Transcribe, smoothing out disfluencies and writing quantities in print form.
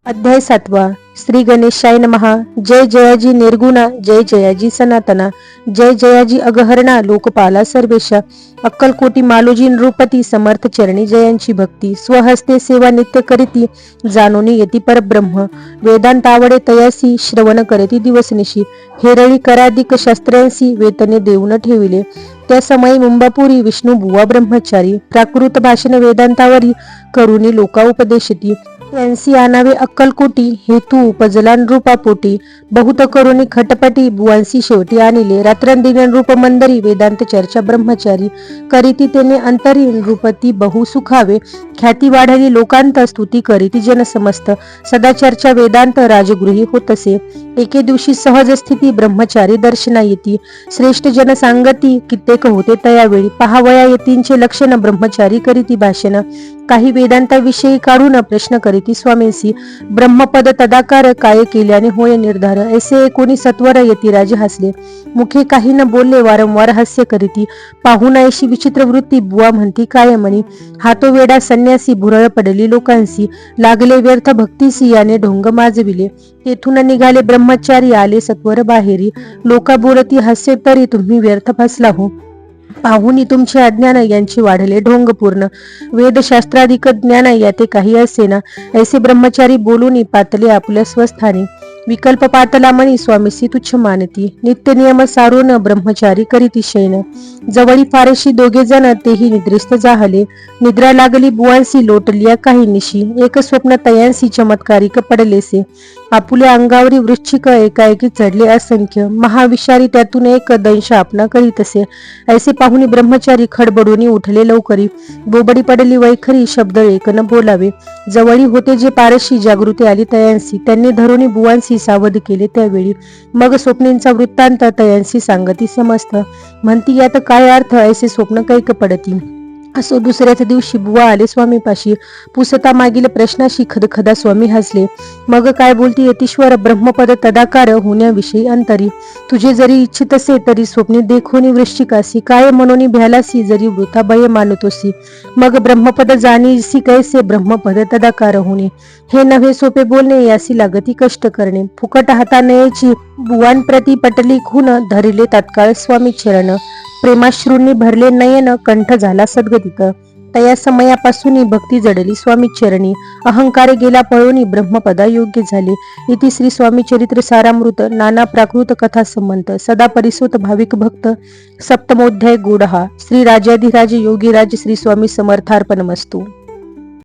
अध्याय 7. श्री गणेशाय नमः. जय जयाजी निर्गुणा, जय जयाजी सनातना, जय जयाजी अगहरणा, लोकपाला सर्वेशा. अक्कलकोटी मालोजी नृपती, समर्थ चरणी जयांची भक्ती. स्वहस्ते सेवा नित्य करीती, जाणोनी येती परब्रह्म. वेदांत आवडे तयासी, श्रवण करती दिवसनिशी. हेरळी कराधिक शास्त्रांसी, वेतने देऊन ठेविले. त्या समयी मुंबापुरी विष्णू बुवा ब्रह्मचारी. प्राकृत भाषण वेदांतावरी, करुणी लोका उपदेशती. त्यांसी आणावे अक्कलकोटी, हेतू उपजला नृपा पोटी. बहुत करुणी खटपटी, बुवांसी शेवटी आणिले. रात्रंदिन नृप मंदरी, वेदांत चर्चा ब्रह्मचारी. करीती तेने अंतरी, नृपती बहु सुखावे. ख्याती वाढली लोकांत, स्तुती करीती जन समस्त. सदा चर्चा वेदांत, राजगृही होतसे. एके दिवशी सहज स्थिती, ब्रह्मचारी दर्शना येती. श्रेष्ठ जन सांगती, कित्येक होते तयावेळी. पहावया यतींचे लक्षण, ब्रह्मचारी करीती भाषण. काही वेदांताविषयी काढून प्रश्न करीती स्वामींसी. ब्रह्मपद तदाकार, काय केल्याने होय निर्धार. ऐसे कोणी सत्वर यतिराज हसले. मुखे काही न बोलले, वारंवार हास्य करीती. पाहून ऐशी विचित्र वृत्ती, बुवा म्हणती काय म्हणी. हातो वेडा संन्यासी, भुरळ पडली लोकांसी. लागले व्यर्थ भक्तीसी, याने ढोंग माजविले. तेथून निघाले ब्रह्मचारी, आले सत्वर बाहेरी. लोका बोलती हास्य तरी, तुम्ही व्यर्थ फसला हो. पाहुनी तुमचे अज्ञान, यांची वाढले ढोंग पूर्ण. वेदशास्त्राधिक ज्ञान, याते काही असेना. ऐसे ब्रह्मचारी बोलूनी, पातले आपल्या स्वस्थानी. विकल्प पातला मनी, स्वामीसी तुच्छ मानती. नित्य नियम सारून, ब्रह्मचारी करीती शयन. जवळी फारशी दोघे जण, तेही निद्रिस्त जाहले. निद्रा लागली बुवांसी, लोटलिया काही निशी. एक स्वप्न तयांसी, चमत्कारिक पडलेसे. आपुल्या अंगावरी वृश्चिक, एकाएकी चढले असंख्य. महाविषारी त्यातून एक दंश आपणा करीतसे. ऐसे पाहुणी ब्रह्मचारी, खडबडूनी उठले लवकरी. बोबडी पडली वैखरी, शब्द एक न बोलावे. जवळी होते जे पारशी, जागृती आली तयांसी. त्यांनी धरुणी बुवांसी सावध केले त्यावेळी. मग स्वप्नींचा वृत्तांत, तयांसी सांगती समस्त. म्हणती यात काय अर्थ, ऐसे स्वप्न कैक पडती. असो दुसऱ्याच दिवशी बुवा आले स्वामीपाशी. पुसता मागील प्रश्नाशी, खदखदा स्वामी हसले. मग काय बोलती यतीश्वर, ब्रह्मपद तदाकार होण्याविषयी अंतरी. तुझे जरी इच्छित असे, तरी स्वप्नी देखोनी वृश्चिकासी. काय म्हणून भ्यालासी, जरी वृथा भय मानतोसी. मग ब्रह्मपद जाणीसी कैसे, ब्रह्मपद तदाकार होणे. हे नव्हे सोपे बोलणे, यासी लागती कष्ट करणे. फुकट हातानयची, बुवांप्रती पटली खून. धरिले तात्काळ स्वामी चरण. प्रेमाश्रूंनी भरले नयन, कंठ झाला सद्गतीत. तया समयापासून भक्ती जडली स्वामी चरणी. अहंकार गेला पळून, ब्रह्मपदा योग्य झाले. इति श्री स्वामी चरित्र सारामृत. नाना प्राकृत कथा संबंध. सदा परिसोत भाविक भक्त. सप्तमोध्याय गूढहा. श्री राजाधिराज योगीराज श्री स्वामी समर्थार्पणमस्तु.